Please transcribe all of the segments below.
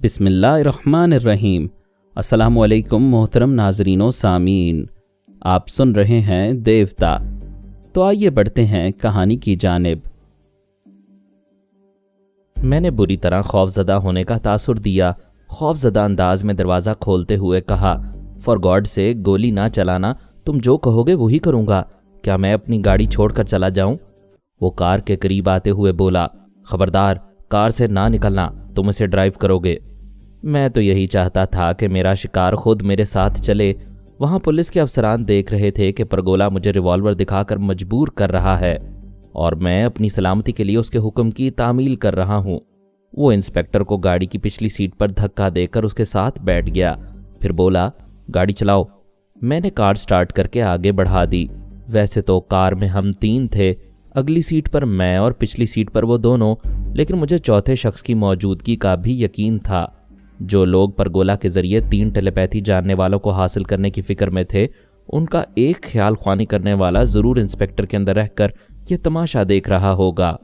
بسم اللہ الرحمن الرحیم۔ السلام علیکم محترم ناظرین و سامعین، آپ سن رہے ہیں دیوتا۔ تو آئیے بڑھتے ہیں کہانی کی جانب۔ میں نے بری طرح خوفزدہ ہونے کا تاثر دیا۔ خوفزدہ انداز میں دروازہ کھولتے ہوئے کہا، فار گاڈ سے گولی نہ چلانا، تم جو کہو گے وہی کروں گا۔ کیا میں اپنی گاڑی چھوڑ کر چلا جاؤں؟ وہ کار کے قریب آتے ہوئے بولا، خبردار کار سے نہ نکلنا، تم اسے ڈرائیو کرو گے۔ میں تو یہی چاہتا تھا کہ میرا شکار خود میرے ساتھ چلے۔ وہاں پولیس کے افسران دیکھ رہے تھے کہ پرگولا مجھے ریوالور دکھا کر مجبور کر رہا ہے اور میں اپنی سلامتی کے لیے اس کے حکم کی تعمیل کر رہا ہوں۔ وہ انسپکٹر کو گاڑی کی پچھلی سیٹ پر دھکا دے کر اس کے ساتھ بیٹھ گیا، پھر بولا، گاڑی چلاؤ۔ میں نے کار سٹارٹ کر کے آگے بڑھا دی۔ ویسے تو کار میں ہم 3 تھے، اگلی سیٹ پر میں اور پچھلی سیٹ پر وہ دونوں، لیکن مجھے چوتھے شخص کی موجودگی کا بھی یقین تھا۔ جو لوگ پرگولا کے ذریعے 3 ٹیلیپیتھی جاننے والوں کو حاصل کرنے کی فکر میں تھے، ان کا ایک خیال خوانی کرنے والا ضرور انسپکٹر کے اندر رہ کر یہ تماشا دیکھ رہا ہوگا۔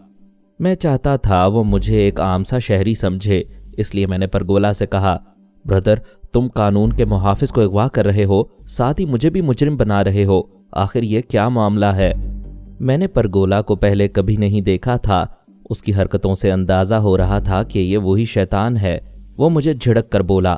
میں چاہتا تھا وہ مجھے ایک عام سا شہری سمجھے، اس لیے میں نے پرگولا سے کہا، بردر، تم قانون کے محافظ کو اغوا کر رہے ہو، ساتھ ہی مجھے بھی مجرم بنا رہے ہو، آخر یہ کیا معاملہ ہے؟ میں نے پرگولا کو پہلے کبھی نہیں دیکھا تھا، اس کی حرکتوں سے اندازہ ہو رہا تھا کہ یہ وہی شیطان ہے۔ وہ مجھے جھڑک کر بولا،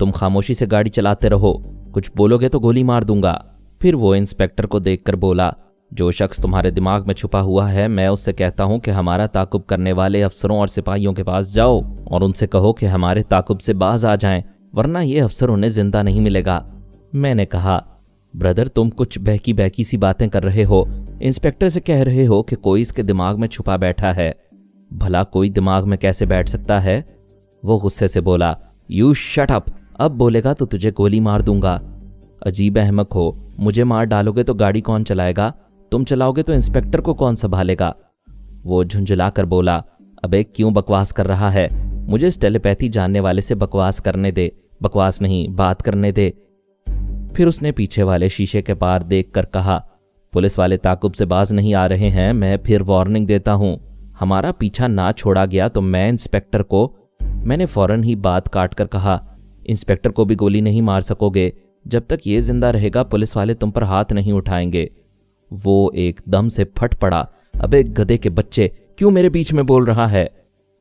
تم خاموشی سے گاڑی چلاتے رہو، کچھ بولو گے تو گولی مار دوں گا۔ پھر وہ انسپکٹر کو دیکھ کر بولا، جو شخص تمہارے دماغ میں چھپا ہوا ہے، میں اس سے کہتا ہوں کہ ہمارا تعاقب کرنے والے افسروں اور سپاہیوں کے پاس جاؤ اور ان سے کہو کہ ہمارے تعاقب سے باز آ جائیں، ورنہ یہ افسر انہیں زندہ نہیں ملے گا۔ میں نے کہا، بردر، تم کچھ بہکی سی باتیں کر رہے ہو، انسپکٹر سے کہہ رہے ہو کہ کوئی اس کے دماغ میں چھپا بیٹھا ہے۔ بھلا کوئی دماغ میں کیسے بیٹھ سکتا ہے؟ وہ غصے سے بولا، یو شٹ اپ، اب بولے گا تو تجھے گولی مار دوں گا۔ عجیب احمق ہو، مجھے مار ڈالو گے تو گاڑی کون چلائے گا؟ تم چلاؤ گے تو انسپکٹر کو کون سنبھالے گا؟ وہ جھنجھلا کر بولا، ابے کیوں بکواس کر رہا ہے؟ مجھے اس ٹیلیپیتھی جاننے والے سے بکواس کرنے دے، بکواس نہیں، بات کرنے دے۔ پھر اس نے پیچھے والے شیشے کے پار دیکھ کر کہا، پولیس والے تعاقب سے باز نہیں آ رہے ہیں، میں پھر وارننگ دیتا ہوں، ہمارا پیچھا نہ چھوڑا گیا تو میں نے فوراً ہی بات کاٹ کر کہا، انسپکٹر کو بھی گولی نہیں مار سکو گے، جب تک یہ زندہ رہے گا پولیس والے تم پر ہاتھ نہیں اٹھائیں گے۔ وہ ایک دم سے پھٹ پڑا، ابے گدھے کے بچے، کیوں میرے بیچ میں بول رہا ہے؟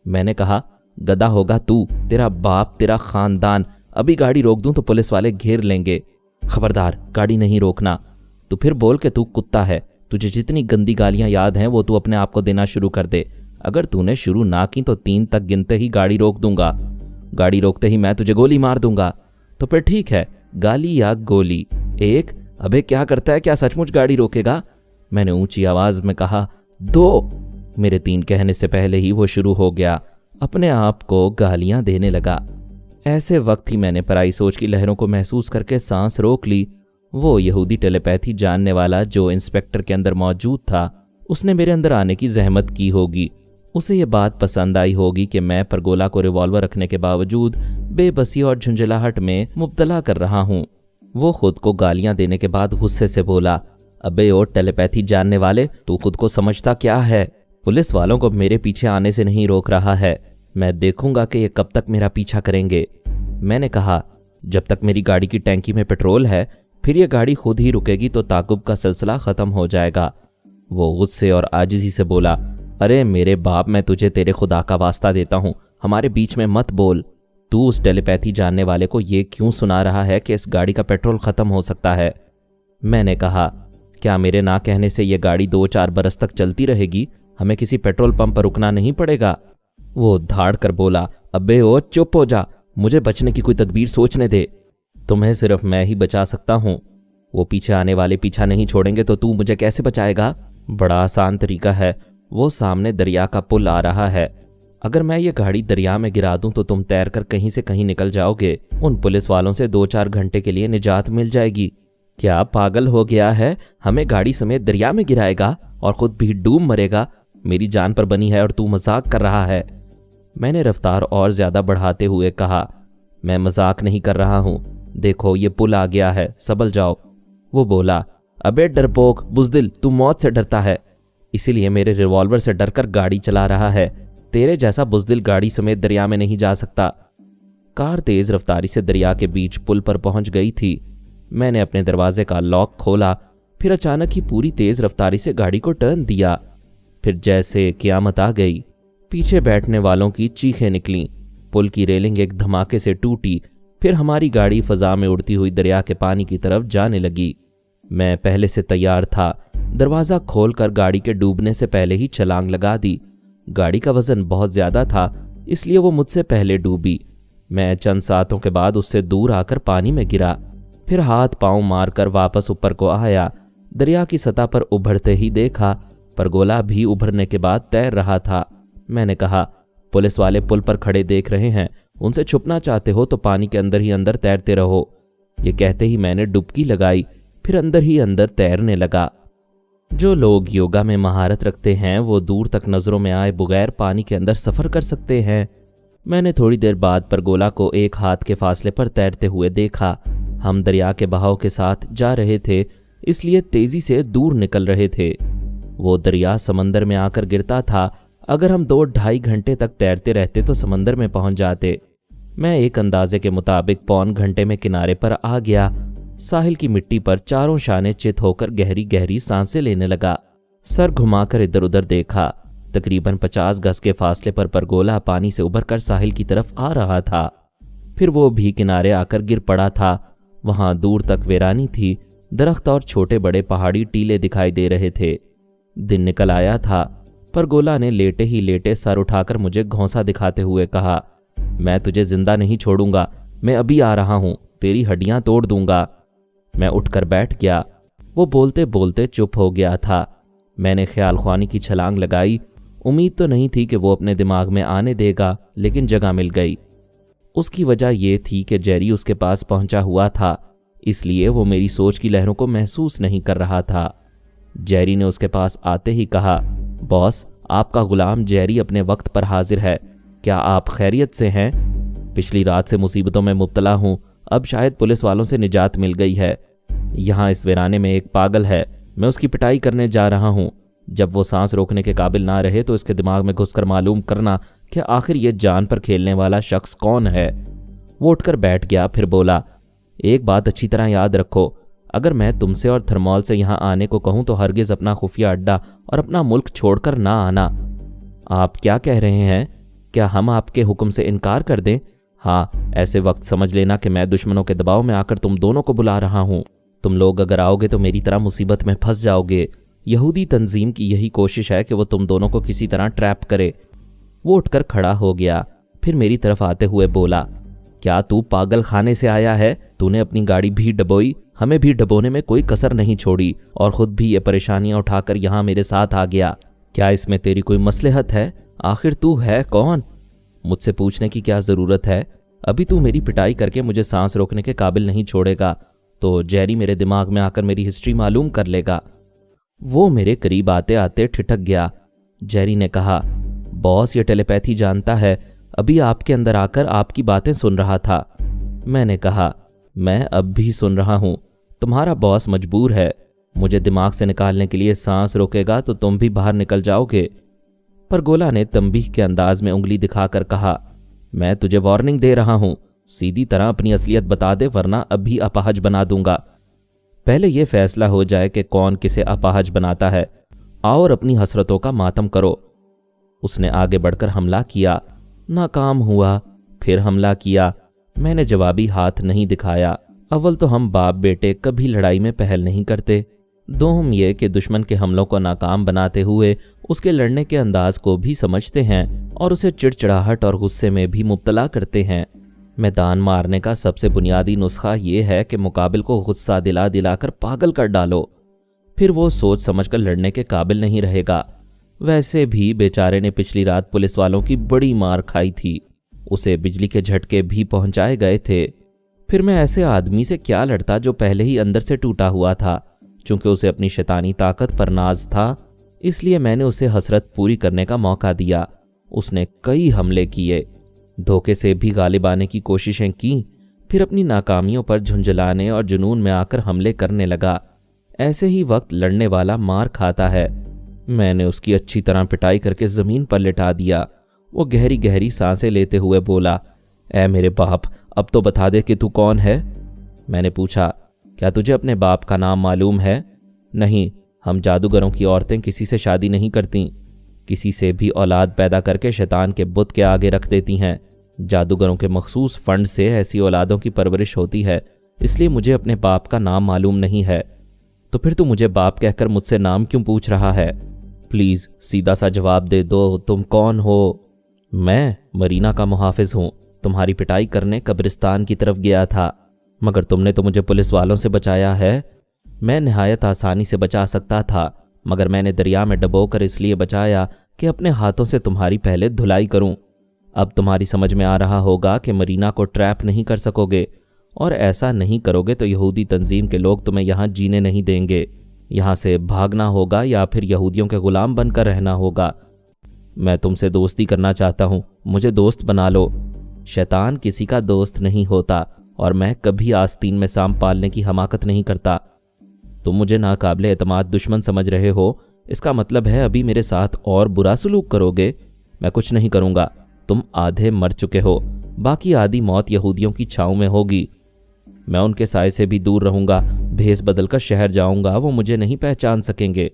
میں نے کہا، گدھا ہوگا تو، تیرا باپ، تیرا خاندان، ابھی گاڑی روک دوں تو پولیس والے گھیر لیں گے، خبردار گاڑی نہیں روکنا۔ تو پھر بول کہ تو کتا ہے، تجھے جتنی گندی گالیاں یاد ہیں وہ تو اپنے آپ کو دینا شروع کر دے، اگر تو نے شروع نہ کی تو 3 تک گنتے ہی گاڑی روک دوں گا، گاڑی روکتے ہی میں تجھے گولی مار دوں گا۔ تو پھر ٹھیک ہے، گالی یا گولی؟ ایک، ابے کیا کرتا ہے، کیا سچ مچ گاڑی روکے گا؟ میں نے اونچی آواز میں کہا، 2۔ میرے 3 کہنے سے پہلے ہی وہ شروع ہو گیا، اپنے آپ کو گالیاں دینے لگا۔ ایسے وقت ہی میں نے پرائی سوچ کی لہروں کو محسوس کر کے سانس روک لی۔ وہ یہودی ٹیلیپیتھی جاننے والا جو انسپکٹر کے اندر موجود تھا، اس نے میرے اندر آنے کی زحمت کی ہوگی، اسے یہ بات پسند آئی ہوگی کہ میں پرگولا کو ریوالور رکھنے کے باوجود بے بسی اور جھنجھلاہٹ میں مبتلا کر رہا ہوں۔ وہ خود کو گالیاں دینے کے بعد غصے سے بولا، ابے او ٹیلیپیتھی جاننے والے، تو خود کو سمجھتا کیا ہے؟ پولیس والوں کو میرے پیچھے آنے سے نہیں روک رہا ہے، میں دیکھوں گا کہ یہ کب تک میرا پیچھا کریں گے۔ میں نے کہا، جب تک میری گاڑی کی ٹینکی میں پیٹرول ہے، پھر یہ گاڑی خود ہی رکے گی تو تعاقب کا سلسلہ ختم ہو جائے گا۔ وہ غصے اور عاجزی سے بولا، ارے میرے باپ، میں تجھے تیرے خدا کا واسطہ دیتا ہوں، ہمارے بیچ میں مت بول۔ تو اس ٹیلیپیتھی جاننے والے کو یہ کیوں سنا رہا ہے کہ اس گاڑی کا پیٹرول ختم ہو سکتا ہے؟ میں نے کہا، کیا میرے نہ کہنے سے یہ گاڑی 2-4 برس تک چلتی رہے گی؟ ہمیں کسی پیٹرول پمپ پر رکنا نہیں پڑے گا۔ وہ دھاڑ کر بولا، ابے او چپ ہو جا، مجھے بچنے کی کوئی تدبیر سوچنے دے، تمہیں صرف میں ہی بچا سکتا ہوں، وہ پیچھے آنے والے پیچھا نہیں چھوڑیں گے تو مجھے کیسے بچائے گا؟ بڑا آسان طریقہ ہے، وہ سامنے دریا کا پل آ رہا ہے، اگر میں یہ گاڑی دریا میں گرا دوں تو تم تیر کر کہیں سے کہیں نکل جاؤ گے، ان پولیس والوں سے 2-4 گھنٹے کے لیے نجات مل جائے گی۔ کیا پاگل ہو گیا ہے؟ ہمیں گاڑی سمیت دریا میں گرائے گا اور خود بھی ڈوب مرے گا؟ میری جان پر بنی ہے اور تو مذاق کر رہا ہے۔ میں نے رفتار اور زیادہ بڑھاتے ہوئے کہا، میں مذاق نہیں کر رہا ہوں، دیکھو یہ پل آ گیا ہے، سنبھل جاؤ۔ وہ بولا، ابے ڈرپوک بزدل، تو موت سے ڈرتا ہے، اسی لیے میرے ریوالور سے ڈر کر گاڑی چلا رہا ہے، تیرے جیسا بزدل گاڑی سمیت دریا میں نہیں جا سکتا۔ कार तेज रफ्तारी से दरिया के बीच पुल पर पहुंच गई थी। मैंने अपने दरवाजे का लॉक खोला, फिर अचानक ही पूरी तेज रफ्तारी से गाड़ी को टर्न दिया। फिर जैसे क़यामत आ गई। पीछे बैठने वालों की चीखें निकलीं। पुल की रेलिंग एक धमाके से टूटी। फिर हमारी गाड़ी फजा में उड़ती हुई दरिया के पानी की तरफ जाने लगी। मैं पहले से तैयार था। दरवाज़ा खोलकर गाड़ी के डूबने से पहले ही छलांग लगा दी। गाड़ी का वजन बहुत ज़्यादा था, इसलिए वो मुझसे पहले डूबी। मैं चंद सांसों के बाद उससे दूर आकर पानी में गिरा, फिर हाथ पांव मारकर वापस ऊपर को आया। दरिया की सतह पर उभरते ही देखा, परगोला भी उभरने के बाद तैर रहा था। मैंने कहा, पुलिस वाले पुल पर खड़े देख रहे हैं, उनसे छुपना चाहते हो तो पानी के अंदर ही अंदर तैरते रहो। ये कहते ही मैंने डुबकी लगाई, फिर अंदर ही अंदर तैरने लगा। जो लोग योगा में महारत रखते हैं वो दूर तक नज़रों में आए बगैर पानी के अंदर सफ़र कर सकते हैं। मैंने थोड़ी देर बाद परगोला को एक हाथ के फासले पर तैरते हुए देखा। हम दरिया के बहाव के साथ जा रहे थे, इसलिए तेज़ी से दूर निकल रहे थे। वो दरिया समंदर में आकर गिरता था। अगर हम 2-2.5 घंटे तक तैरते रहते तो समंदर में पहुंच जाते। मैं एक अंदाजे के मुताबिक 1.25 घंटे में किनारे पर आ गया। साहिल की मिट्टी पर चारों शाने चित होकर गहरी गहरी सांसें लेने लगा। सर घुमाकर इधर उधर देखा। तकरीबन 50 गज के फासले पर परगोला पानी से उभरकर साहिल की तरफ आ रहा था। फिर वो भी किनारे आकर गिर पड़ा था। वहां दूर तक वीरानी थी। दरख्त और छोटे बड़े पहाड़ी टीले दिखाई दे रहे थे। दिन निकल आया था। परगोला ने लेटे ही लेटे सर उठाकर मुझे घौंसा दिखाते हुए कहा, मैं तुझे जिंदा नहीं छोड़ूंगा, मैं अभी आ रहा हूं, तेरी हड्डियां तोड़ दूंगा। मैं उठकर बैठ गया। वो बोलते बोलते चुप हो गया था। मैंने ख्याल ख्वानी की छलांग लगाई। उम्मीद तो नहीं थी कि वो अपने दिमाग में आने देगा, लेकिन जगह मिल गई। उसकी वजह ये थी कि जेरी उसके पास पहुंचा हुआ था, इसलिए वो मेरी सोच की लहरों को महसूस नहीं कर रहा था। जेरी ने उसके पास आते ही कहा, बॉस, आपका गुलाम जेरी अपने वक्त पर हाजिर है। क्या आप खैरियत से हैं? पिछली रात से मुसीबतों में मुब्तला हूं। अब शायद पुलिस वालों से निजात मिल गई है। यहाँ इस वीराने में एक पागल है, मैं उसकी पिटाई करने जा रहा हूँ। जब वो सांस रोकने के काबिल ना रहे तो इसके दिमाग में घुसकर मालूम करना कि आखिर ये जान पर खेलने वाला शख्स कौन है। वो उठकर बैठ गया, फिर बोला, एक बात अच्छी तरह याद रखो, अगर मैं तुमसे और थर्मोल से यहाँ आने को कहूँ तो हरगिज़ अपना खुफिया अड्डा और अपना मुल्क छोड़कर ना आना। आप क्या कह रहे हैं? क्या हम आपके हुक्म से इनकार कर दें? हाँ, ऐसे वक्त समझ लेना कि मैं दुश्मनों के दबाव में आकर तुम दोनों को बुला रहा हूँ। तुम लोग अगर आओगे तो मेरी तरह मुसीबत में फंस जाओगे। यहूदी तंजीम की यही कोशिश है कि वो तुम दोनों को किसी तरह ट्रैप करे। वो उठकर खड़ा हो गया, फिर मेरी तरफ आते हुए बोला, क्या तू पागल खाने से आया है? तूने अपनी गाड़ी भी डबोई, हमें भी डबोने में कोई कसर नहीं छोड़ी, और खुद भी ये परेशानियां उठाकर यहाँ मेरे साथ आ गया। क्या इसमें तेरी कोई मसलहत है? आखिर तू है कौन? मुझसे पूछने की क्या ज़रूरत है? अभी तू मेरी पिटाई करके मुझे सांस रोकने के काबिल नहीं छोड़ेगा तो जेरी मेरे दिमाग में आकर मेरी हिस्ट्री मालूम कर लेगा। वो मेरे करीब आते आते ठिठक गया। जेरी ने कहा, बॉस ये टेलीपैथी जानता है, अभी आपके अंदर आकर आपकी बातें सुन रहा था। मैंने कहा, मैं अब भी सुन रहा हूँ। तुम्हारा बॉस मजबूर है, मुझे दिमाग से निकालने के लिए सांस रोकेगा तो तुम भी बाहर निकल जाओगे। परगोला ने तंबीह के अंदाज में उंगली दिखाकर कहा, मैं तुझे वार्निंग दे रहा हूँ, सीधी तरह अपनी असलियत बता दे वरना अभी अपाहज बना दूंगा। पहले ये फैसला हो जाए कि कौन किसे अपाहज बनाता है। आओ और अपनी हसरतों का मातम करो। उसने आगे बढ़कर हमला किया, नाकाम हुआ, फिर हमला किया। मैंने जवाबी हाथ नहीं दिखाया। अव्वल तो हम बाप बेटे कभी लड़ाई में पहल नहीं करते, दोहम ये कि दुश्मन के हमलों को नाकाम बनाते हुए उसके लड़ने के अंदाज को भी समझते हैं और उसे चिड़चिड़ाहट और गुस्से में भी मुब्तला करते हैं। मैदान मारने का सबसे बुनियादी नुस्खा ये है कि मुकाबिल को गुस्सा दिला दिलाकर पागल कर डालो, फिर वो सोच समझकर लड़ने के काबिल नहीं रहेगा। वैसे भी बेचारे ने पिछली रात पुलिस वालों की बड़ी मार खाई थी, उसे बिजली के झटके भी पहुंचाए गए थे। फिर मैं ऐसे आदमी से क्या लड़ता जो पहले ही अंदर से टूटा हुआ था। चूंकि उसे अपनी शैतानी ताकत पर नाज था, इसलिए मैंने उसे हसरत पूरी करने का मौका दिया। उसने कई हमले किए, धोखे से भी गालिब आने की कोशिशें की, फिर अपनी नाकामियों पर झुंझलाने और जुनून में आकर हमले करने लगा। ऐसे ही वक्त लड़ने वाला मार खाता है। मैंने उसकी अच्छी तरह पिटाई करके ज़मीन पर लिटा दिया। वो गहरी गहरी सांसें लेते हुए बोला, اے میرے باپ، اب تو بتا دے کہ تو کون ہے؟ میں نے پوچھا۔ کیا تجھے اپنے باپ کا نام معلوم ہے؟ نہیں، ہم جادوگروں کی عورتیں کسی سے شادی نہیں کرتیں، کسی سے بھی اولاد پیدا کر کے شیطان کے بت کے آگے رکھ دیتی ہیں۔ جادوگروں کے مخصوص فنڈ سے ایسی اولادوں کی پرورش ہوتی ہے، اس لیے مجھے اپنے باپ کا نام معلوم نہیں ہے۔ تو پھر تو مجھے باپ کہہ کر مجھ سے نام کیوں پوچھ رہا ہے؟ پلیز سیدھا سا جواب دے دو، تم کون ہو؟ میں مرینا کا محافظ ہوں، تمہاری پٹائی کرنے قبرستان کی طرف گیا تھا، مگر تم نے تو مجھے پولیس والوں سے بچایا ہے۔ میں نہایت آسانی سے بچا سکتا تھا، مگر میں نے دریا میں ڈبو کر اس لیے بچایا کہ اپنے ہاتھوں سے تمہاری پہلے دھلائی کروں۔ اب تمہاری سمجھ میں آ رہا ہوگا کہ مرینا کو ٹریپ نہیں کر سکو گے، اور ایسا نہیں کرو گے تو یہودی تنظیم کے لوگ تمہیں یہاں جینے نہیں دیں گے۔ یہاں سے بھاگنا ہوگا یا پھر یہودیوں کے غلام بن کر رہنا ہوگا۔ میں تم سے دوستی کرنا چاہتا ہوں، مجھے دوست بنا لو۔ شیطان کسی کا دوست نہیں ہوتا، اور میں کبھی آستین میں سانپ پالنے کی حماقت نہیں کرتا۔ تم مجھے ناقابل اعتماد دشمن سمجھ رہے ہو، اس کا مطلب ہے ابھی میرے ساتھ اور برا سلوک کرو گے؟ میں کچھ نہیں کروں گا، تم آدھے مر چکے ہو، باقی آدھی موت یہودیوں کی چھاؤں میں ہوگی۔ میں ان کے سائے سے بھی دور رہوں گا، بھیس بدل کر شہر جاؤں گا، وہ مجھے نہیں پہچان سکیں گے۔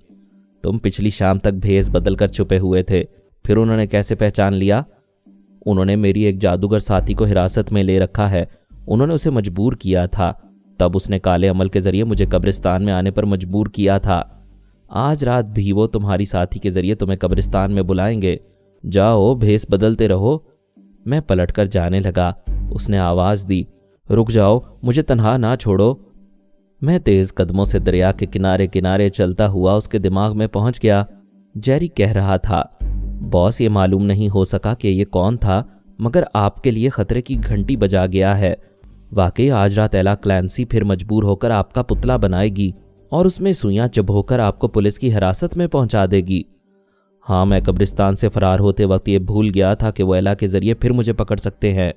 تم پچھلی شام تک بھیس بدل کر چھپے ہوئے تھے، پھر انہوں نے کیسے پہچان لیا؟ انہوں نے میری ایک جادوگر ساتھی کو حراست میں لے رکھا ہے، انہوں نے اسے مجبور کیا تھا، تب اس نے کالے عمل کے ذریعے مجھے قبرستان میں آنے پر مجبور کیا تھا۔ آج رات بھی وہ تمہاری ساتھی کے ذریعے تمہیں قبرستان میں بلائیں گے۔ جاؤ، بھیس بدلتے رہو۔ میں پلٹ کر جانے لگا۔ اس نے آواز دی، رک جاؤ، مجھے تنہا نہ چھوڑو۔ میں تیز قدموں سے دریا کے کنارے کنارے چلتا ہوا اس کے دماغ میں پہنچ گیا۔ جیری کہہ رہا تھا، باس یہ معلوم نہیں ہو سکا کہ یہ کون تھا، مگر آپ کے لیے خطرے کی گھنٹی بجا گیا ہے۔ واقعی آج رات ایلا کلینسی پھر مجبور ہو کر آپ کا پتلا بنائے گی اور اس میں سوئیاں چبھو کر آپ کو پولیس کی حراست میں پہنچا دے گی۔ ہاں، میں قبرستان سے فرار ہوتے وقت یہ بھول گیا تھا کہ وہ ایلا کے ذریعے پھر مجھے پکڑ سکتے ہیں۔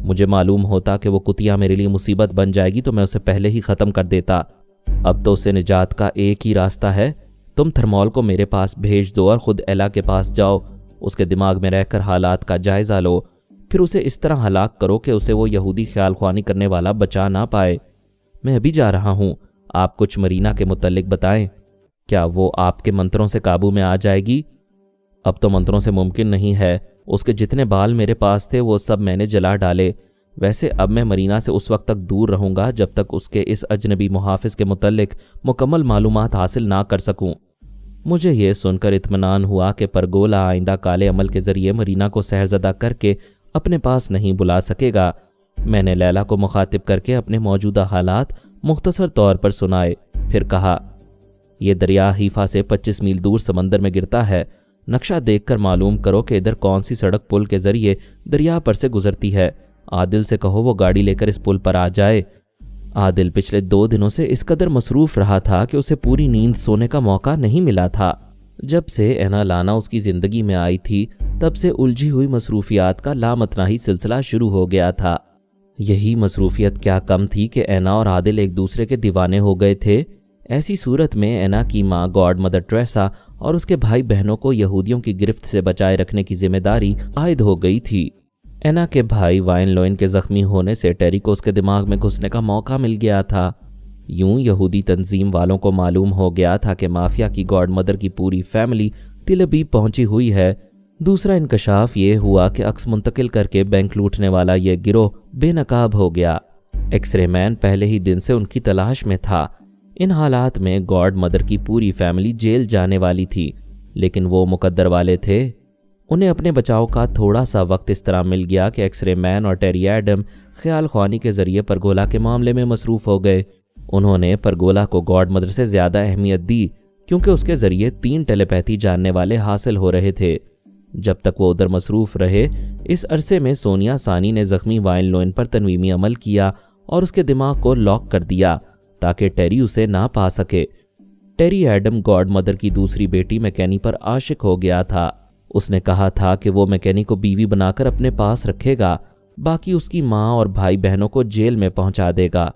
مجھے معلوم ہوتا کہ وہ کتیا میرے لیے مصیبت بن جائے گی تو میں اسے پہلے ہی ختم کر دیتا۔ اب تو اسے نجات کا ایک ہی راستہ ہے، تم تھرمال کو میرے پاس بھیج دو اور خود ایلا کے پاس جاؤ، اس کے دماغ میں رہ کر حالات کا جائزہ لو، پھر اسے اس طرح ہلاک کرو کہ اسے وہ یہودی خیال خوانی کرنے والا بچا نہ پائے۔ میں ابھی جا رہا ہوں، آپ کچھ مرینا کے متعلق بتائیں۔ کیا وہ آپ کے منتروں سے قابو میں آ جائے گی؟ اب تو منتروں سے ممکن نہیں ہے، اس کے جتنے بال میرے پاس تھے وہ سب میں نے جلا ڈالے۔ ویسے اب میں مرینا سے اس وقت تک دور رہوں گا جب تک اس کے اس اجنبی محافظ کے متعلق مکمل معلومات حاصل نہ کر سکوں۔ مجھے یہ سن کر اطمینان ہوا کہ پرگولا آئندہ کالے عمل کے ذریعے مرینا کو سحرزدہ کر کے اپنے پاس نہیں بلا سکے گا۔ میں نے لیلا کو مخاطب کر کے اپنے موجودہ حالات مختصر طور پر سنائے، پھر کہا، یہ دریا حیفا سے 25 میل دور سمندر میں گرتا ہے۔ نقشہ دیکھ کر معلوم کرو کہ ادھر کون سی سڑک پل کے ذریعے دریا پر سے گزرتی ہے۔ عادل سے کہو وہ گاڑی لے کر اس پل پر آ جائے۔ عادل پچھلے 2 دنوں سے اس قدر مصروف رہا تھا کہ اسے پوری نیند سونے کا موقع نہیں ملا تھا۔ جب سے اینا لانا اس کی زندگی میں آئی تھی تب سے الجھی ہوئی مصروفیات کا لامتناہی سلسلہ شروع ہو گیا تھا۔ یہی مصروفیت کیا کم تھی کہ اینا اور عادل ایک دوسرے کے دیوانے ہو گئے تھے۔ ایسی صورت میں اینا کی ماں گاڈ مدر ٹریسا اور اس کے بھائی بہنوں کو یہودیوں کی گرفت سے بچائے رکھنے کی ذمہ داری عائد ہو گئی تھی۔ اینا کے بھائی وائن لوئن کے زخمی ہونے سے ٹیری کو اس کے دماغ میں گھسنے کا موقع مل گیا تھا۔ یوں یہودی تنظیم والوں کو معلوم ہو گیا تھا کہ مافیا کی گاڈ مدر کی پوری فیملی تل ابیب پہنچی ہوئی ہے۔ دوسرا انکشاف یہ ہوا کہ عکس منتقل کر کے بینک لوٹنے والا یہ گروہ بے نقاب ہو گیا۔ ایکس رے مین پہلے ہی دن سے ان کی تلاش میں تھا۔ ان حالات میں گاڈ مدر کی پوری فیملی جیل جانے والی تھی، لیکن وہ مقدر والے تھے۔ انہیں اپنے بچاؤ کا تھوڑا سا وقت اس طرح مل گیا کہ ایکس رے مین اور ٹیری ایڈم خیال خوانی کے ذریعے پرگولا کے معاملے میں مصروف ہو گئے۔ انہوں نے پرگولا کو گاڈ مدر سے زیادہ اہمیت دی کیونکہ اس کے ذریعے 3 ٹیلیپیتھی جاننے والے حاصل ہو رہے تھے۔ جب تک وہ ادھر مصروف رہے، اس عرصے میں سونیا سانی نے زخمی وائن لوئن پر تنویمی عمل کیا اور اس کے دماغ کو لاک کر دیا تاکہ ٹیری اسے نہ پا سکے۔ ٹیری ایڈم گاڈ مدر کی دوسری بیٹی میکینی پر عاشق ہو گیا تھا۔ اس نے کہا تھا کہ وہ میکینی کو بیوی بنا کر اپنے پاس رکھے گا، باقی اس کی ماں اور بھائی بہنوں کو جیل میں پہنچا دے گا۔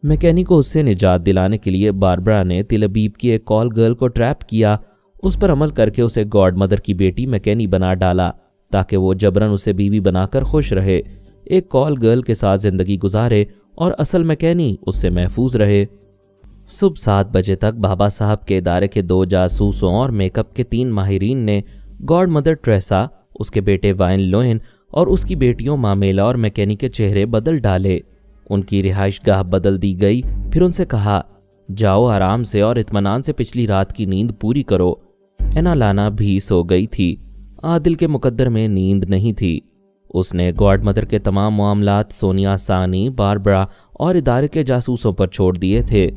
میکینی کو اس سے نجات دلانے کے لیے باربرا نے تل ابیب کی ایک کال گرل کو ٹریپ کیا، اس پر عمل کر کے اسے گاڈ مدر کی بیٹی میکینی بنا ڈالا تاکہ وہ جبرن اسے بیوی بنا کر خوش رہے۔ ایک کال گرل کے ساتھ زندگی گزارے اور اصل میکینی اس سے محفوظ رہے۔ صبح 7 بجے تک بابا صاحب کے ادارے کے 2 جاسوسوں اور میک اپ کے 3 ماہرین نے گاڈ مدر ٹریسا، اس کے بیٹے وائن لوئن اور اس کی بیٹیوں مامیلا اور میکینی کے چہرے بدل ڈالے۔ ان کی رہائش گاہ بدل دی گئی، پھر ان سے کہا جاؤ آرام سے اور اطمینان سے پچھلی رات کی نیند پوری کرو۔ اینا لانا بھی سو گئی تھی۔ عادل کے مقدر میں نیند نہیں تھی۔ اس نے گاڈ مدر کے تمام معاملات سونیا سانی، باربرا اور ادارے کے جاسوسوں پر چھوڑ دیے تھے۔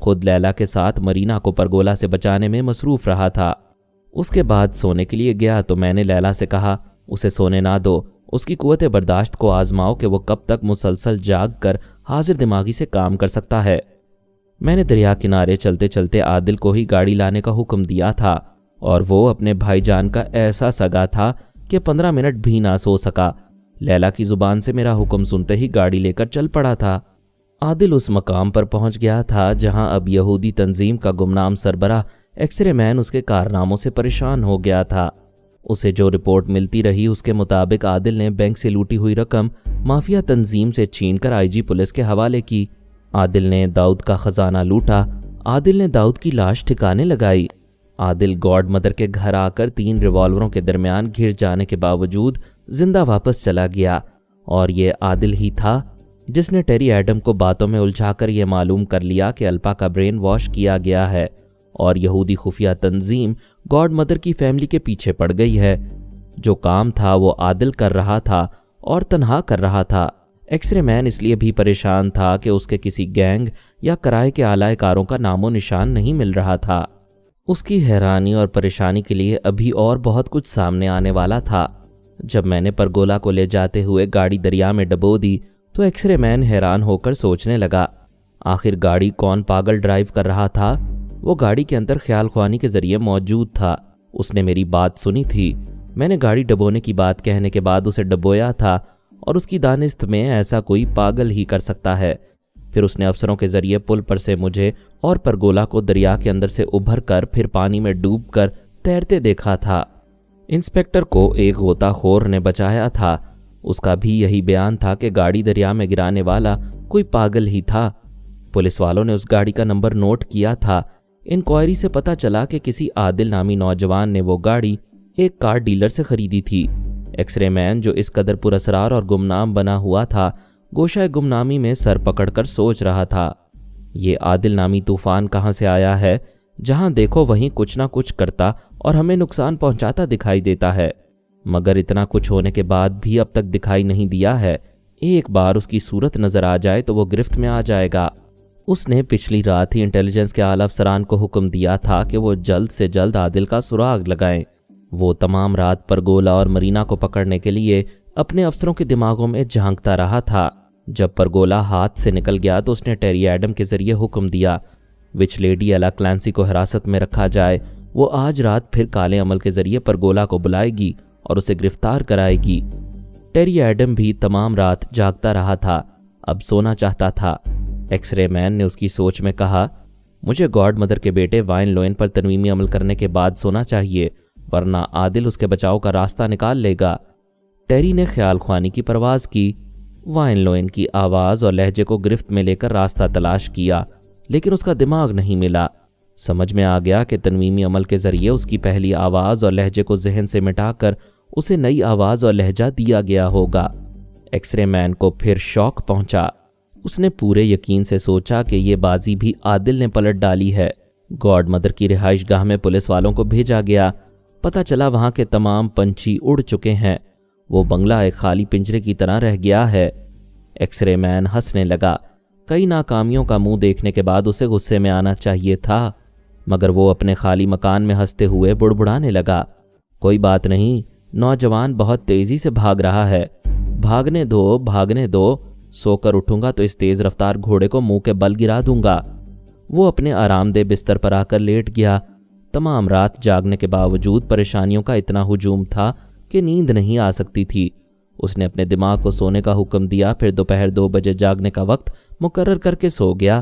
خود لیلا کے ساتھ مرینا کو پرگولا سے بچانے میں مصروف رہا تھا۔ اس کے بعد سونے کے لیے گیا تو میں نے لیلا سے کہا اسے سونے نہ دو، اس کی قوت برداشت کو آزماؤ کہ وہ کب تک مسلسل جاگ کر حاضر دماغی سے کام کر سکتا ہے۔ میں نے دریا کنارے چلتے چلتے عادل کو ہی گاڑی لانے کا حکم دیا تھا اور وہ اپنے بھائی جان کا ایسا سگا تھا کہ 15 منٹ بھی نہ سو سکا۔ لیلا کی زبان سے میرا حکم سنتے ہی گاڑی لے کر چل پڑا تھا۔ عادل اس مقام پر پہنچ گیا تھا جہاں اب یہودی تنظیم کا گمنام سربراہ ایکس رے مین اس کے کارناموں سے پریشان ہو گیا تھا۔ اسے جو رپورٹ ملتی رہی اس کے مطابق عادل نے بینک سے لوٹی ہوئی رقم مافیا تنظیم سے چھین کر آئی جی پولیس کے حوالے کی۔ عادل نے داؤد کا خزانہ لوٹا۔ عادل نے داؤد کی لاش ٹھکانے لگائی۔ عادل گاڈ مدر کے گھر آ کر 3 ریوالوروں کے درمیان گھر جانے کے باوجود زندہ واپس چلا گیا، اور یہ عادل ہی تھا جس نے ٹیری ایڈم کو باتوں میں الجھا کر یہ معلوم کر لیا کہ الپا کا برین واش کیا گیا ہے اور یہودی خفیہ تنظیم گاڈ مدر کی فیملی کے پیچھے پڑ گئی ہے۔ جو کام تھا وہ عادل کر رہا تھا اور تنہا کر رہا تھا۔ ایکس رے مین اس لیے بھی پریشان تھا کہ اس کے کسی گینگ یا کرائے کے اعلی کاروں کا نام و نشان نہیں مل رہا تھا۔ اس کی حیرانی اور پریشانی کے لیے ابھی اور بہت کچھ سامنے آنے والا تھا۔ جب میں نے پرگولا کو لے جاتے ہوئے گاڑی دریا میں ڈبو دی تو ایکس رے مین حیران ہو کر سوچنے لگا آخر گاڑی کون پاگل ڈرائیو کر رہا تھا۔ وہ گاڑی کے اندر خیال خوانی کے ذریعے موجود تھا۔ اس نے میری بات سنی تھی۔ میں نے گاڑی ڈبونے کی بات کہنے کے بعد اسے ڈبویا تھا اور اس کی دانست میں ایسا کوئی پاگل ہی کر سکتا ہے۔ پھر اس نے افسروں کے ذریعے پل پر سے مجھے اور پرگولا کو دریا کے اندر سے ابھر کر پھر پانی میں ڈوب کر تیرتے دیکھا تھا۔ انسپیکٹر کو ایک غوطہ خور نے بچایا تھا۔ اس کا بھی یہی بیان تھا کہ گاڑی دریا میں گرانے والا کوئی پاگل ہی تھا۔ پولیس والوں نے اس گاڑی کا نمبر نوٹ کیا تھا۔ انکوائری سے پتہ چلا کہ کسی عادل نامی نوجوان نے وہ گاڑی ایک کار ڈیلر سے خریدی تھی۔ ایکس رے مین جو اس قدر پراسرار اور گمنام بنا ہوا تھا، گوشہ گمنامی میں سر پکڑ کر سوچ رہا تھا یہ عادل نامی طوفان کہاں سے آیا ہے؟ جہاں دیکھو وہیں کچھ نہ کچھ کرتا اور ہمیں نقصان پہنچاتا دکھائی دیتا ہے، مگر اتنا کچھ ہونے کے بعد بھی اب تک دکھائی نہیں دیا ہے۔ ایک بار اس کی صورت نظر آ جائے تو وہ گرفت میں آ جائے گا۔ اس نے پچھلی رات ہی انٹیلیجنس کے اعلیٰ افسران کو حکم دیا تھا کہ وہ جلد سے جلد عادل کا سراغ لگائیں۔ وہ تمام رات پرگولا اور مرینا کو پکڑنے کے لیے اپنے افسروں کے دماغوں میں جھانکتا رہا تھا۔ جب پرگولا ہاتھ سے نکل گیا تو اس نے ٹیری ایڈم کے ذریعے حکم دیا وچ لیڈی ایلا کلانسی کو حراست میں رکھا جائے۔ وہ آج رات پھر کالے عمل کے ذریعے پرگولا کو بلائے گی اور اسے گرفتار کرائے گی۔ ٹیری ایڈم بھی تمام رات جاگتا رہا تھا، اب سونا چاہتا تھا۔ ایکس رے مین نے اس کی سوچ میں کہا مجھے گاڈ مدر کے بیٹے وائن لوئن پر تنویمی عمل کرنے کے بعد سونا چاہیے، ورنہ عادل اس کے بچاؤ کا راستہ نکال لے گا۔ ٹیری نے خیال خوانی کی پرواز کی۔ وائن لوئن کی آواز اور لہجے کو گرفت میں لے کر راستہ تلاش کیا، لیکن اس کا دماغ نہیں ملا۔ سمجھ میں آ گیا کہ تنویمی عمل کے ذریعے اس کی پہلی آواز اور لہجے کو ذہن سے مٹا کر اسے نئی آواز اور لہجہ دیا گیا ہوگا۔ ایکس رے مین کو پھر شوق پہنچا۔ اس نے پورے یقین سے سوچا کہ یہ بازی بھی عادل نے پلٹ ڈالی ہے۔ گاڈ مدر کی رہائش گاہ میں پولیس والوں کو بھیجا گیا۔ پتہ چلا وہاں کے تمام پنچھی اڑ چکے ہیں۔ وہ بنگلہ ایک خالی پنجرے کی طرح رہ گیا ہے۔ ایکس رے مین ہنسنے لگا۔ کئی ناکامیوں کا منہ دیکھنے کے بعد اسے غصے میں آنا چاہیے تھا، مگر وہ اپنے خالی مکان میں ہنستے ہوئے بڑبڑانے لگا۔ کوئی بات نہیں، نوجوان بہت تیزی سے بھاگ رہا ہے، بھاگنے دو بھاگنے دو، سو کر اٹھوں گا تو اس تیز رفتار گھوڑے کو منہ کے بل گرا دوں گا۔ وہ اپنے آرام دہ بستر پر آ کر لیٹ گیا۔ تمام رات جاگنے کے باوجود پریشانیوں کا اتنا ہجوم تھا کہ نیند نہیں آ سکتی تھی۔ اس نے اپنے دماغ کو سونے کا حکم دیا، پھر دوپہر 2 بجے جاگنے کا وقت مقرر کر کے سو گیا۔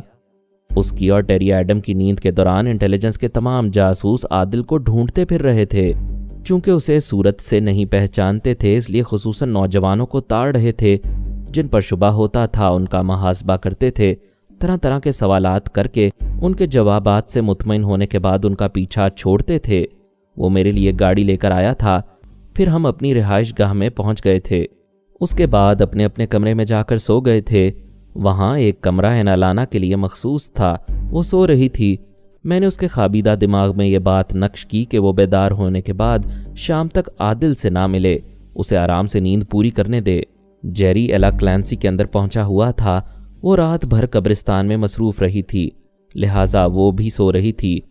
اس کی اور ٹیری ایڈم کی نیند کے دوران انٹیلیجنس کے تمام جاسوس عادل کو ڈھونڈتے پھر رہے تھے۔ چونکہ اسے صورت سے نہیں پہچانتے تھے، اس لیے خصوصاً نوجوانوں کو تاڑ رہے تھے۔ जिन पर शुबा होता था उनका मुहासबा करते थे। तरह तरह के सवालात करके उनके जवाबात से मुतमईन होने के बाद उनका पीछा छोड़ते थे। वो मेरे लिए गाड़ी लेकर आया था। फिर हम अपनी रिहाइश गाह में पहुंच गए थे। उसके बाद अपने अपने कमरे में जाकर सो गए थे। वहाँ एक कमरा एनालाना के लिए मखसूस था। वो सो रही थी। मैंने उसके खाबीदा दिमाग में ये बात नक्श की कि वो बेदार होने के बाद शाम तक आदिल से ना मिले, उसे आराम से नींद पूरी करने दे। जेरी एला क्लैंसी के अंदर पहुंचा हुआ था। वो रात भर कब्रिस्तान में मसरूफ़ रही थी, लिहाजा वो भी सो रही थी।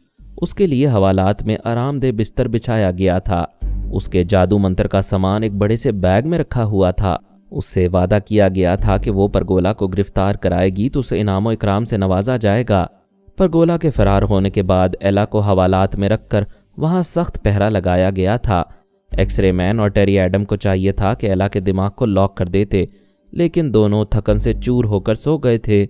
उसके लिए हवालात में आरामदेह बिस्तर बिछाया गया था। उसके जादू मंत्र का सामान एक बड़े से बैग में रखा हुआ था। उससे वादा किया गया था कि वो परगोला को गिरफ्तार कराएगी तो उसे इनाम इकराम से नवाजा जाएगा। परगोला के फरार होने के बाद एला को हवालात में रखकर वहाँ सख्त पहरा लगाया गया था। एक्सरे मैन और टेरी एडम को चाहिए था कि एला के दिमाग को लॉक कर देते, लेकिन दोनों थकन से चूर होकर सो गए थे।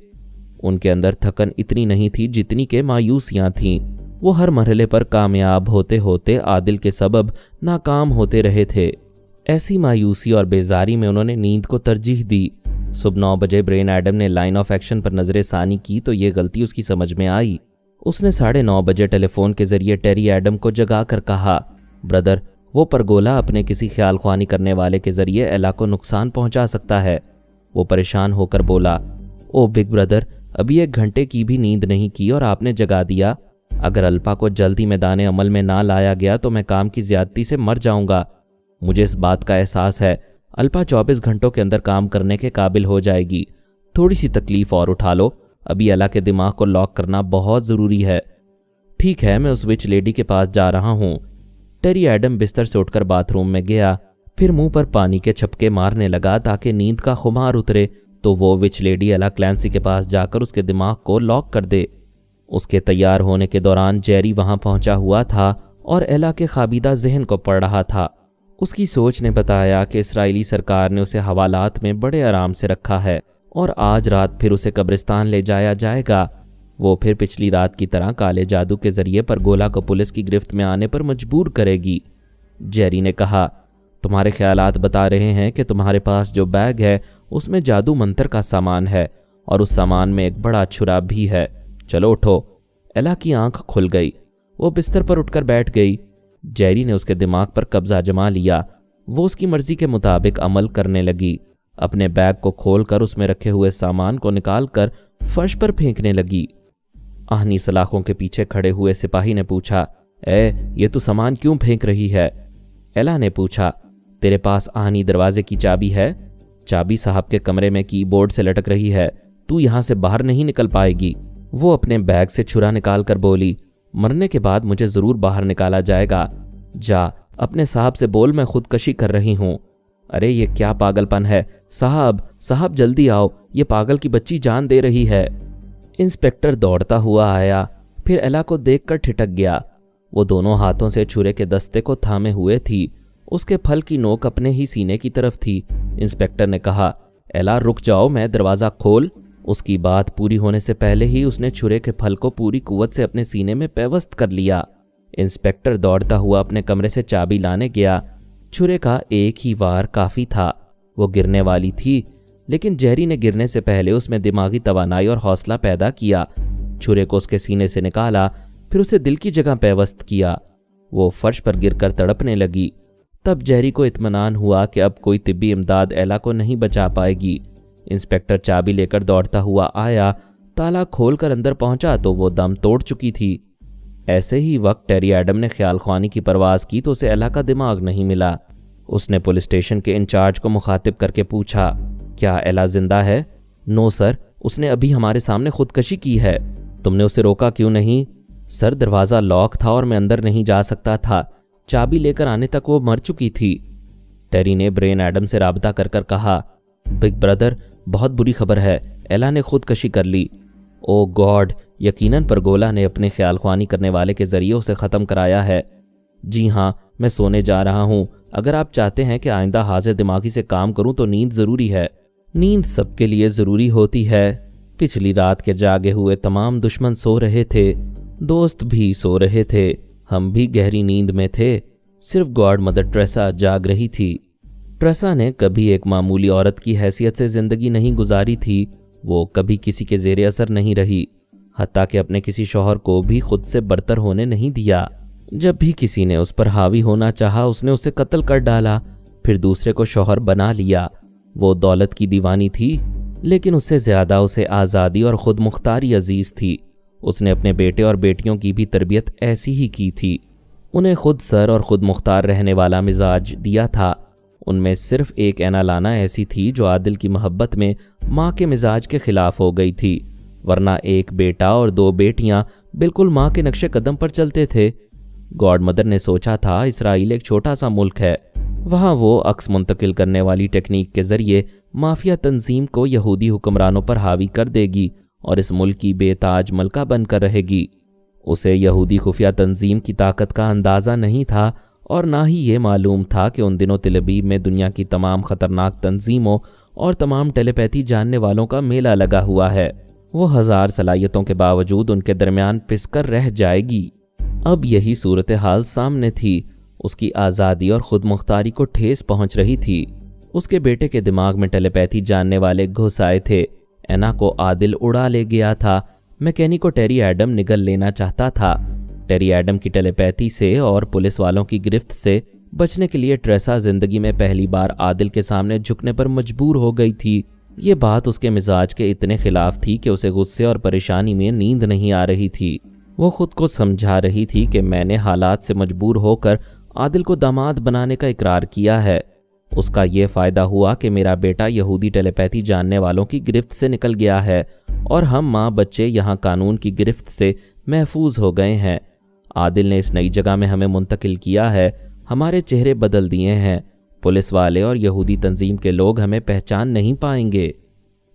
उनके अंदर थकन इतनी नहीं थी जितनी के मायूसियाँ थीं। वो हर मरहले पर कामयाब होते होते आदिल के सबब नाकाम होते रहे थे। ऐसी मायूसी और बेजारी में उन्होंने नींद को तरजीह दी। सुबह 9 बजे ब्रेन एडम ने लाइन ऑफ एक्शन पर नजर सानी की तो ये गलती उसकी समझ में आई। उसने 9:30 बजे टेलीफोन के जरिए टेरी एडम को जगा कर कहा, ब्रदर, वो परगोला अपने किसी ख्याल ख्वानी करने वाले के जरिए एला को नुकसान पहुंचा सकता है। वो परेशान होकर बोला, ओ बिग ब्रदर, अभी 1 घंटे की भी नींद नहीं की और आपने जगा दिया। अगर अल्पा को जल्दी मैदान अमल में ना लाया गया तो मैं काम की ज्यादती से मर जाऊंगा। मुझे इस बात का एहसास है। अल्पा 24 घंटों के अंदर काम करने के काबिल हो जाएगी। थोड़ी सी तकलीफ और उठा लो। अभी एला के दिमाग को लॉक करना बहुत ज़रूरी है। ठीक है, मैं उस विच लेडी के पास जा रहा हूँ। टेरी एडम बिस्तर से उठकर बाथरूम में गया, फिर मुंह पर पानी के छपके मारने लगा ताकि नींद का खुमार उतरे तो वो विच लेडी एला क्लैंसी के पास जाकर उसके दिमाग को लॉक कर दे। उसके तैयार होने के दौरान जेरी वहां पहुंचा हुआ था और एला के खाबीदा जहन को पढ़ रहा था। उसकी सोच ने बताया कि इसराइली सरकार ने उसे हवालात में बड़े आराम से रखा है और आज रात फिर उसे कब्रिस्तान ले जाया जाएगा। वो फिर पिछली रात की तरह काले जादू के जरिए परगोला को पुलिस की गिरफ्त में आने पर मजबूर करेगी। जेरी ने कहा, तुम्हारे ख्यालात बता रहे हैं कि तुम्हारे पास जो बैग है उसमें जादू मंत्र का सामान है और उस सामान में एक बड़ा छुरा भी है। चलो उठो। एला की आंख खुल गई। वो बिस्तर पर उठकर बैठ गई। जेरी ने उसके दिमाग पर कब्जा जमा लिया। वो उसकी मर्जी के मुताबिक अमल करने लगी। अपने बैग को खोलकर उसमें रखे हुए सामान को निकालकर फर्श पर फेंकने लगी। आहनी सलाखों के पीछे खड़े हुए सिपाही ने पूछा, ये तू सामान क्यों फेंक रही है? एला ने पूछा, तेरे पास आहनी दरवाजे की चाबी है? चाबी साहब के कमरे में कीबोर्ड से लटक रही है। तू यहाँ से बाहर नहीं निकल पाएगी। वो अपने बैग से छुरा निकाल कर बोली, मरने के बाद मुझे ज़रूर बाहर निकाला जाएगा। जा अपने साहब से बोल मैं खुदकशी कर रही हूँ। अरे ये क्या पागलपन है? साहब जल्दी आओ, ये पागल की बच्ची जान दे रही है। इंस्पेक्टर दौड़ता हुआ आया, फिर एला को देखकर ठिठक गया। वो दोनों हाथों से छुरे के दस्ते को थामे हुए थी। उसके फल की नोक अपने ही सीने की तरफ थी। इंस्पेक्टर ने कहा, एला रुक जाओ, मैं दरवाज़ा खोल। उसकी बात पूरी होने से पहले ही उसने छुरे के फल को पूरी कुव्वत से अपने सीने में पेवस्त कर लिया। इंस्पेक्टर दौड़ता हुआ अपने कमरे से चाबी लाने गया। छुरे का एक ही वार काफ़ी था। वो गिरने वाली थी, लेकिन जेरी ने गिरने से पहले उसमें दिमागी तवानाई और हौसला पैदा किया। छुरे को उसके सीने से निकाला, फिर उसे दिल की जगह पेवस्त किया। वो फर्श पर गिरकर तड़पने लगी। तब जेरी को इत्मीनान हुआ कि अब कोई तिब्बी इमदाद एला को नहीं बचा पाएगी। इंस्पेक्टर चाबी लेकर दौड़ता हुआ आया। ताला खोलकर अंदर पहुंचा तो वो दम तोड़ चुकी थी। ऐसे ही वक्त टेरी एडम ने ख्याल ख्वानी की परवाज़ की तो उसे एला का दिमाग नहीं मिला। उसने पुलिस स्टेशन के इंचार्ज को मुखातिब करके पूछा, क्या एला जिंदा है? नो सर, उसने अभी हमारे सामने खुदकशी की है। तुमने उसे रोका क्यों नहीं? सर, दरवाज़ा लॉक था और मैं अंदर नहीं जा सकता था। चाबी लेकर आने तक वो मर चुकी थी। टेरी ने ब्रेन एडम से राबता कर कहा, बिग ब्रदर, बहुत बुरी खबर है, एला ने खुदकशी कर ली। ओ गॉड, यकीनन परगोला ने अपने ख्याल ख्वानी करने वाले के ज़रिए उसे ख़त्म कराया है। जी हाँ, मैं सोने जा रहा हूँ। अगर आप चाहते हैं कि आइंदा हाजिर दिमागी से काम करूँ तो नींद ज़रूरी है। नींद सबके लिए ज़रूरी होती है। पिछली रात के जागे हुए तमाम दुश्मन सो रहे थे, दोस्त भी सो रहे थे, हम भी गहरी नींद में थे। सिर्फ गॉड मदर टेरेसा जाग रही थी। ट्रेसा ने कभी एक मामूली औरत की हैसियत से ज़िंदगी नहीं गुजारी थी। वो कभी किसी के ज़ेरे असर नहीं रही, हत्ता कि अपने किसी शौहर को भी खुद से बरतर होने नहीं दिया। जब भी किसी ने उस पर हावी होना चाहा, उसने उसे कत्ल कर डाला, फिर दूसरे को शौहर बना लिया। वो दौलत की दीवानी थी, लेकिन उससे ज़्यादा उसे आज़ादी और ख़ुद मुख्तारी अजीज़ थी। उसने अपने बेटे और बेटियों की भी तरबियत ऐसी ही की थी। उन्हें खुद सर और ख़ुद मुख्तार रहने वाला मिजाज दिया था। उनमें सिर्फ एक एना लाना ऐसी थी जो आदिल की मोहब्बत में माँ के मिजाज के ख़िलाफ़ हो गई थी, वरना एक बेटा और 2 बेटियाँ बिल्कुल माँ के नक्शे कदम पर चलते थे। गॉड मदर ने सोचा था इसराइल एक छोटा सा मुल्क है, वहाँ वो अक्स मुंतकिल करने वाली टेक्निक के ज़रिए माफिया तंजीम को यहूदी हुक्मरानों पर हावी कर देगी और इस मुल्क की बेताज मलका बनकर रहेगी। उसे यहूदी खुफिया तंजीम की ताकत का अंदाज़ा नहीं था और ना ही ये मालूम था कि उन दिनों तेल अवीव में दुनिया की तमाम ख़तरनाक तंजीमों और तमाम टेलीपैथी जानने वालों का मेला लगा हुआ है। वो 1000 सलाहियतों के बावजूद उनके दरमियान पिसकर रह जाएगी। अब यही सूरत हाल सामने थी। उसकी आज़ादी और ख़ुद मुख्तारी को ठेस पहुंच रही थी। उसके बेटे के दिमाग में टेलीपैथी जानने वाले घुस आए थे। एना को आदिल उड़ा ले गया था। मैकेनिक को टेरी एडम निगल लेना चाहता था। टेरी एडम की टेलीपैथी से और पुलिस वालों की गिरफ्त से बचने के लिए ट्रेसा ज़िंदगी में पहली बार आदिल के सामने झुकने पर मजबूर हो गई थी। ये बात उसके मिजाज के इतने खिलाफ थी कि उसे गुस्से और परेशानी में नींद नहीं आ रही थी। वो खुद को समझा रही थी कि मैंने हालात से मजबूर होकर आदिल को दामाद बनाने का इकरार किया है। उसका ये फ़ायदा हुआ कि मेरा बेटा यहूदी टेलीपैथी जानने वालों की गिरफ्त से निकल गया है और हम माँ बच्चे यहाँ कानून की गिरफ्त से महफूज हो गए हैं। आदिल ने इस नई जगह में हमें मुंतकिल किया है। हमारे चेहरे बदल दिए हैं। पुलिस वाले और यहूदी तंजीम के लोग हमें पहचान नहीं पाएंगे।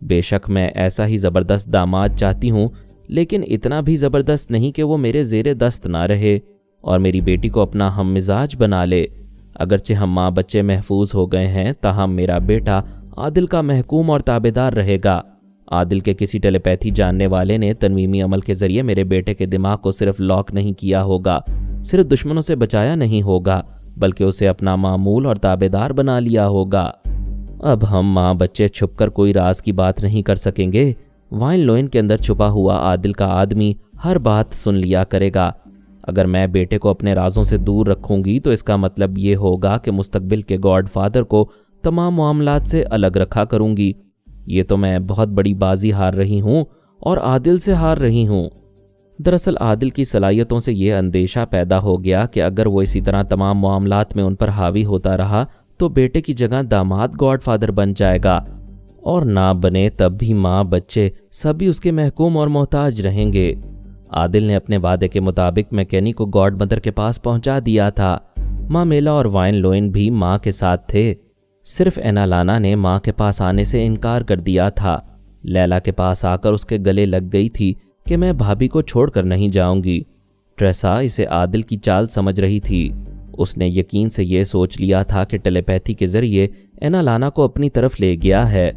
बेशक मैं ऐसा ही ज़बरदस्त दामाद चाहती हूँ, लेकिन इतना भी ज़बरदस्त नहीं कि वो मेरे ज़ेरे दस्त ना रहे और मेरी बेटी को अपना हम मिजाज बना ले। अगरचे हम माँ बच्चे महफूज हो गए हैं, ताहम मेरा बेटा आदिल का महकूम और ताबेदार रहेगा। आदिल के किसी टेलीपैथी जानने वाले ने तनवीमी अमल के ज़रिए मेरे बेटे के दिमाग को सिर्फ लॉक नहीं किया होगा, सिर्फ दुश्मनों से बचाया नहीं होगा, बल्कि उसे अपना मामूल और ताबेदार बना लिया होगा। अब हम माँ बच्चे छुपकर कोई राज की बात नहीं कर सकेंगे। वाइन लोइन के अंदर छुपा हुआ आदिल का आदमी हर बात सुन लिया करेगा। अगर मैं बेटे को अपने राजों से दूर रखूंगी तो इसका मतलब ये होगा कि मुस्तकबिल के गॉड फादर को तमाम मामलात से अलग रखा करूंगी। ये तो मैं बहुत बड़ी बाजी हार रही हूँ और आदिल से हार रही हूँ। दरअसल आदिल की सलाहियतों से ये अंदेशा पैदा हो गया कि अगर वो इसी तरह तमाम मामलात में उन पर हावी होता रहा तो बेटे की जगह दामाद गॉड फादर बन जाएगा, और ना बने तब भी माँ बच्चे सभी उसके महकूम और मोहताज रहेंगे। आदिल ने अपने वादे के मुताबिक मैकेनिक को गॉड मदर के पास पहुंचा दिया था। माँ मेला और वाइन लोइन भी माँ के साथ थे। सिर्फ एना लाना ने माँ के पास आने से इनकार कर दिया था। लैला के पास आकर उसके गले लग गई थी कि मैं भाभी को छोड़कर नहीं जाऊंगी। ट्रेसा इसे आदिल की चाल समझ रही थी। उसने यकीन से ये सोच लिया था कि टेलीपैथी के जरिए एना लाना को अपनी तरफ ले गया है।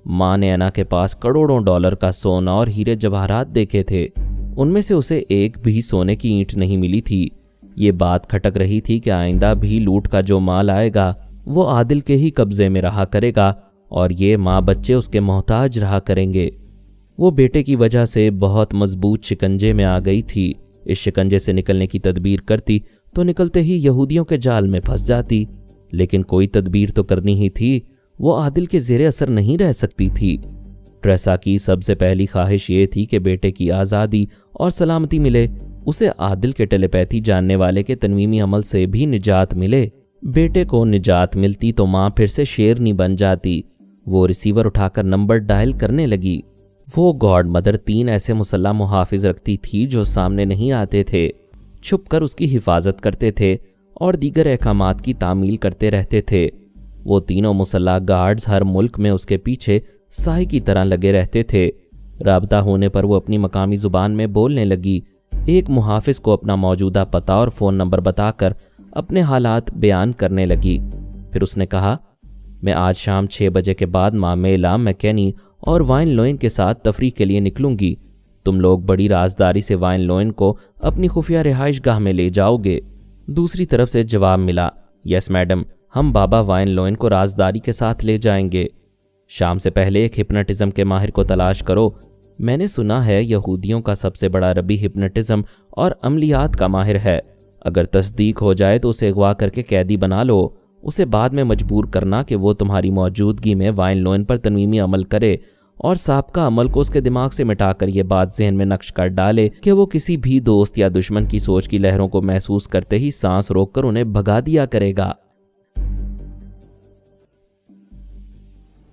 माँ ने एना के पास करोड़ों डॉलर का सोना और हीरे जवाहरात देखे थे। उनमें से उसे एक भी सोने की ईंट नहीं मिली थी। ये बात खटक रही थी कि आइंदा भी लूट का जो माल आएगा वो आदिल के ही कब्जे में रहा करेगा और ये माँ बच्चे उसके मोहताज रहा करेंगे। वो बेटे की वजह से बहुत मजबूत शिकंजे में आ गई थी। इस शिकंजे से निकलने की तदबीर करती तो निकलते ही यहूदियों के जाल में फंस जाती, लेकिन कोई तदबीर तो करनी ही थी। वो आदिल के ज़ेरे असर नहीं रह सकती थी। ट्रेसा की सबसे पहली ख्वाहिश ये थी कि बेटे की आज़ादी और सलामती मिले। उसे आदिल के टेलीपैथी जानने वाले के तनवीमी अमल से भी निजात मिले। बेटे को निजात मिलती तो माँ फिर से शेरनी बन जाती। वो रिसीवर उठाकर नंबर डायल करने लगी। वो गॉड मदर 3 ऐसे मुसल्ला मुहाफिज रखती थी जो सामने नहीं आते थे, छुपकर उसकी हिफाजत करते थे और दीगर अहकामात की तामील करते रहते थे। वो तीनों मुसल्ला गार्ड्स हर मुल्क में उसके पीछे साही की तरह लगे रहते थे। राबता होने पर वो अपनी मकामी ज़ुबान में बोलने लगी। एक मुहाफिज को अपना मौजूदा पता और फ़ोन नंबर बताकर अपने हालात बयान करने लगी। फिर उसने कहा, मैं आज शाम 6 बजे के बाद मामेला, मैकेनी और वाइन लोइन के साथ तफरीह के लिए निकलूंगी। तुम लोग बड़ी राजदारी से वाइन लोइन को अपनी खुफिया रिहाइश गाह में ले जाओगे। दूसरी तरफ से जवाब मिला, यस मैडम, हम बाबा वाइन लोइन को राजदारी के साथ ले जाएंगे। शाम से पहले एक हिप्नोटिज्म के माहिर को तलाश करो। मैंने सुना है यहूदियों का सबसे बड़ा रबी हिप्नोटिज्म और अमलियात का माहिर है। अगर तस्दीक हो जाए तो उसे अगवा करके कैदी बना लो। उसे बाद में मजबूर करना कि वो तुम्हारी मौजूदगी में वाइन लोइन पर तनवीमी अमल करे और साबका अमल को उसके दिमाग से मिटाकर ये बात जहन में नक्श कर डाले कि वो किसी भी दोस्त या दुश्मन की सोच की लहरों को महसूस करते ही सांस रोककर उन्हें भगा दिया करेगा।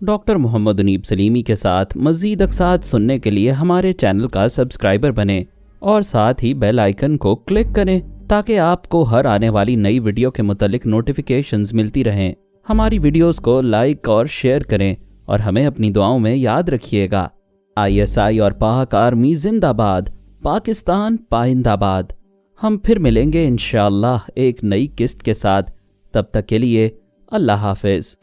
डॉक्टर मोहम्मद उनीब सलीमी के साथ मज़ीद अक़सात सुनने के लिए हमारे चैनल का सब्सक्राइबर बनें और साथ ही बेल आइकन को क्लिक करें ताकि आपको हर आने वाली नई वीडियो के मुतालिक नोटिफिकेशंस मिलती रहें। हमारी वीडियोस को लाइक और शेयर करें और हमें अपनी दुआओं में याद रखिएगा। ISI और पाक आर्मी जिंदाबाद, पाकिस्तान पाइंदाबाद। हम फिर मिलेंगे इंशाअल्लाह एक नई किस्त के साथ। तब तक के लिए अल्लाह हाफिज़।